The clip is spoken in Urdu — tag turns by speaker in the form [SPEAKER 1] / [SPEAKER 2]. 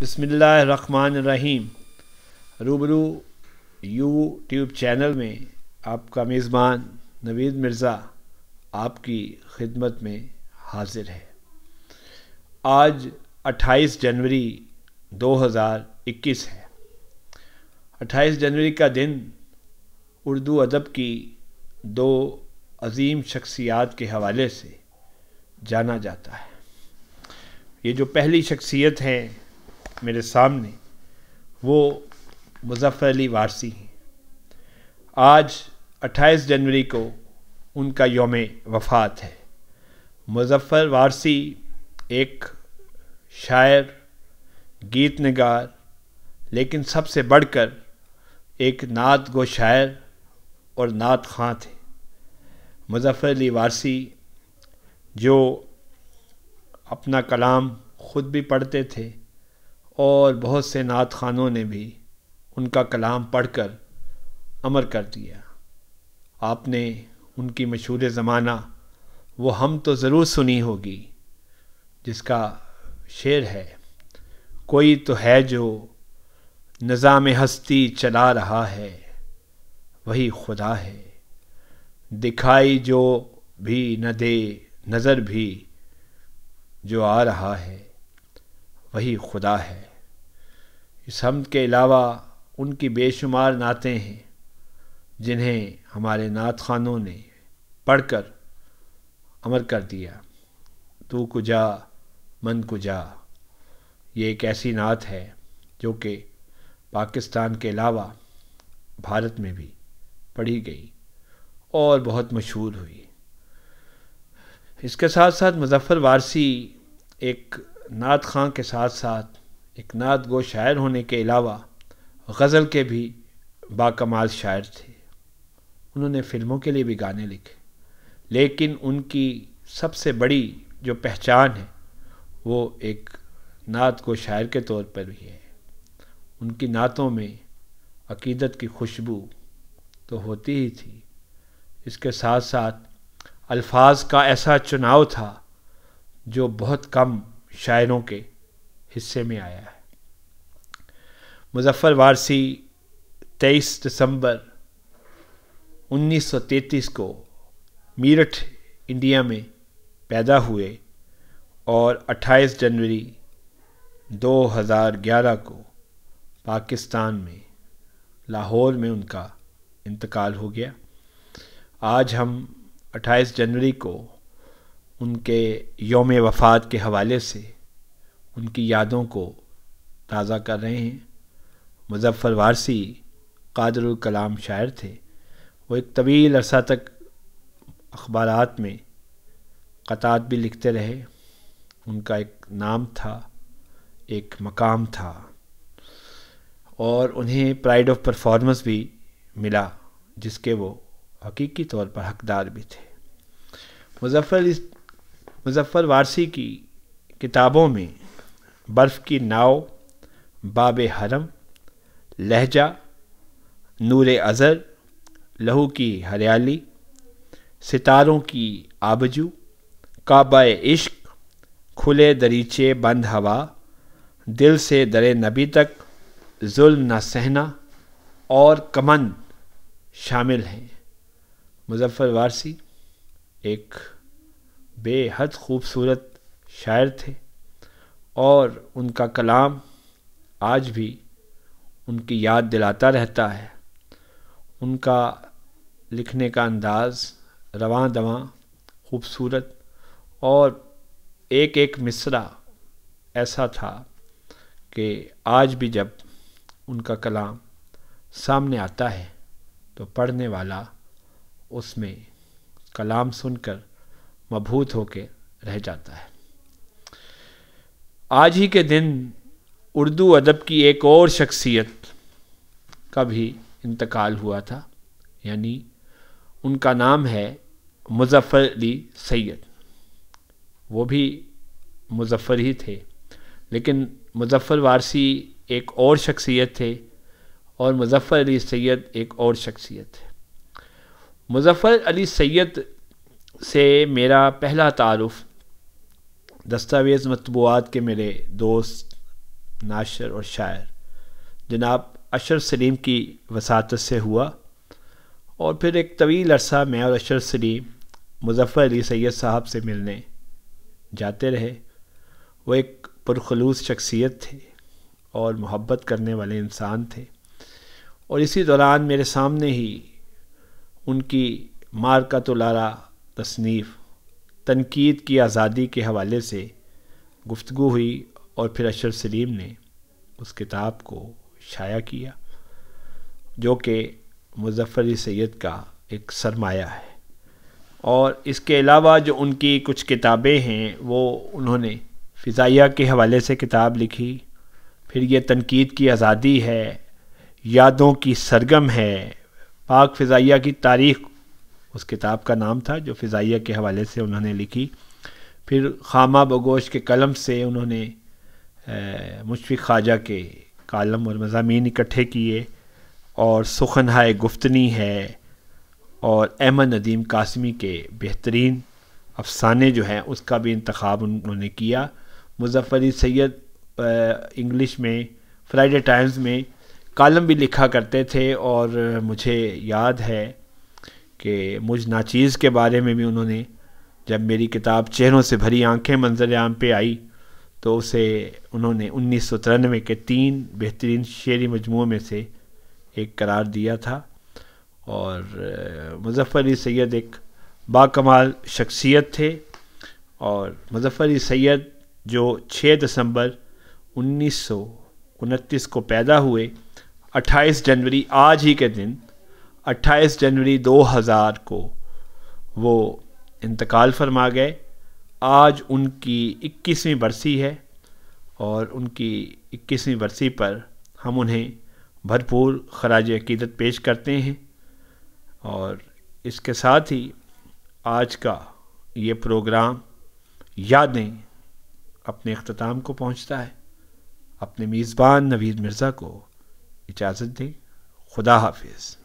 [SPEAKER 1] بسم اللہ الرحمن الرحیم۔ روبرو یوٹیوب چینل میں آپ کا میزبان نوید مرزا آپ کی خدمت میں حاضر ہے۔ آج 28 جنوری 2021 ہے۔ 28 جنوری کا دن اردو ادب کی دو عظیم شخصیات کے حوالے سے جانا جاتا ہے۔ یہ جو پہلی شخصیت ہے میرے سامنے، وہ مظفر علی وارثی ہیں۔ آج 28 جنوری کو ان کا یوم وفات ہے۔ مظفر وارثی ایک شاعر، گیت نگار، لیکن سب سے بڑھ کر ایک نعت گو شاعر اور نعت خواں تھے۔ مظفر علی وارثی جو اپنا کلام خود بھی پڑھتے تھے اور بہت سے نعت خوانوں نے بھی ان کا کلام پڑھ کر امر کر دیا۔ آپ نے ان کی مشہور زمانہ وہ ہم تو ضرور سنی ہوگی، جس کا شعر ہے: کوئی تو ہے جو نظام ہستی چلا رہا ہے، وہی خدا ہے، دکھائی جو بھی نہ دے نظر بھی جو آ رہا ہے، وہی خدا ہے۔ اس حمد کے علاوہ ان کی بے شمار نعتیں ہیں جنہیں ہمارے نعت خوانوں نے پڑھ کر امر کر دیا۔ تو کجا من کجا، یہ ایک ایسی نعت ہے جو کہ پاکستان کے علاوہ بھارت میں بھی پڑھی گئی اور بہت مشہور ہوئی۔ اس کے ساتھ ساتھ مظفر وارثی ایک نعت خواں کے ساتھ ساتھ ایک نعت گو شاعر ہونے کے علاوہ غزل کے بھی باکمال شاعر تھے۔ انہوں نے فلموں کے لیے بھی گانے لکھے، لیکن ان کی سب سے بڑی جو پہچان ہے وہ ایک نعت گو شاعر کے طور پر بھی ہے۔ ان کی نعتوں میں عقیدت کی خوشبو تو ہوتی ہی تھی، اس کے ساتھ ساتھ الفاظ کا ایسا چناؤ تھا جو بہت کم شاعروں کے حصے میں آیا ہے۔ مظفر وارثی 23 دسمبر 1933 کو میرٹھ انڈیا میں پیدا ہوئے اور 28 جنوری 2011 کو پاکستان میں لاہور میں ان کا انتقال ہو گیا۔ آج ہم 28 جنوری کو ان کے یوم وفات کے حوالے سے ان کی یادوں کو تازہ کر رہے ہیں۔ مظفر وارثی قادر الکلام شاعر تھے۔ وہ ایک طویل عرصہ تک اخبارات میں قطعات بھی لکھتے رہے۔ ان کا ایک نام تھا، ایک مقام تھا، اور انہیں پرائڈ آف پرفارمنس بھی ملا، جس کے وہ حقیقی طور پر حقدار بھی تھے۔ مظفر وارثی کی کتابوں میں برف کی ناؤ، باب حرم، لہجہ، نور ازر، لہو کی ہریالی، ستاروں کی آبجو، کعبہ عشق، کھلے دریچے بند ہوا، دل سے در نبی تک، ظلم نہ سہنا اور کمند شامل ہیں۔ مظفر وارثی ایک بے حد خوبصورت شاعر تھے اور ان کا کلام آج بھی ان کی یاد دلاتا رہتا ہے۔ ان کا لکھنے کا انداز رواں دواں، خوبصورت، اور ایک ایک مصرع ایسا تھا کہ آج بھی جب ان کا کلام سامنے آتا ہے تو پڑھنے والا اس میں کلام سن کر مبہوت ہو کے رہ جاتا ہے۔ آج ہی کے دن اردو ادب کی ایک اور شخصیت کا بھی انتقال ہوا تھا، یعنی ان کا نام ہے مظفر علی سید۔ وہ بھی مظفر ہی تھے، لیکن مظفر وارثی ایک اور شخصیت تھے اور مظفر علی سید ایک اور شخصیت ہے۔ مظفر علی سید سے میرا پہلا تعارف دستاویز مطبوعات کے میرے دوست ناشر اور شاعر جناب اشرف سلیم کی وساطت سے ہوا، اور پھر ایک طویل عرصہ میں اور اشرف سلیم مظفر علی سید صاحب سے ملنے جاتے رہے۔ وہ ایک پرخلوص شخصیت تھے اور محبت کرنے والے انسان تھے، اور اسی دوران میرے سامنے ہی ان کی مارکۃ الآراء تصنیف تنقید کی آزادی کے حوالے سے گفتگو ہوئی، اور پھر اشرف سلیم نے اس کتاب کو شائع کیا جو کہ مظفر علی سید کا ایک سرمایہ ہے۔ اور اس کے علاوہ جو ان کی کچھ کتابیں ہیں وہ انہوں نے فضائیہ کے حوالے سے کتاب لکھی، پھر یہ تنقید کی آزادی ہے، یادوں کی سرگم ہے، پاک فضائیہ کی تاریخ اس کتاب کا نام تھا جو فضائیہ کے حوالے سے انہوں نے لکھی۔ پھر خامہ بگوش کے قلم سے انہوں نے مشفق خواجہ کے کالم اور مضامین اکٹھے کیے، اور سخنہائے گفتنی ہے، اور احمد ندیم قاسمی کے بہترین افسانے جو ہیں اس کا بھی انتخاب انہوں نے کیا۔ مظفر علی سید انگلش میں فرائیڈے ٹائمز میں کالم بھی لکھا کرتے تھے، اور مجھے یاد ہے کہ مجھ ناچیز کے بارے میں بھی انہوں نے، جب میری کتاب چہروں سے بھری آنکھیں منظر عام پہ آئی تو اسے انہوں نے 1993 کے 3 بہترین شعری مجموعوں میں سے ایک قرار دیا تھا۔ اور مظفر علی سید ایک باکمال شخصیت تھے، اور مظفر علی سید جو 6 دسمبر 1929 کو پیدا ہوئے، 28 جنوری آج ہی کے دن 28 جنوری 2000 کو وہ انتقال فرما گئے۔ آج ان کی 21ویں برسی ہے، اور ان کی 21ویں برسی پر ہم انہیں بھرپور خراج عقیدت پیش کرتے ہیں، اور اس کے ساتھ ہی آج کا یہ پروگرام یادیں اپنے اختتام کو پہنچتا ہے۔ اپنے میزبان نوید مرزا کو اجازت دیں۔ خدا حافظ۔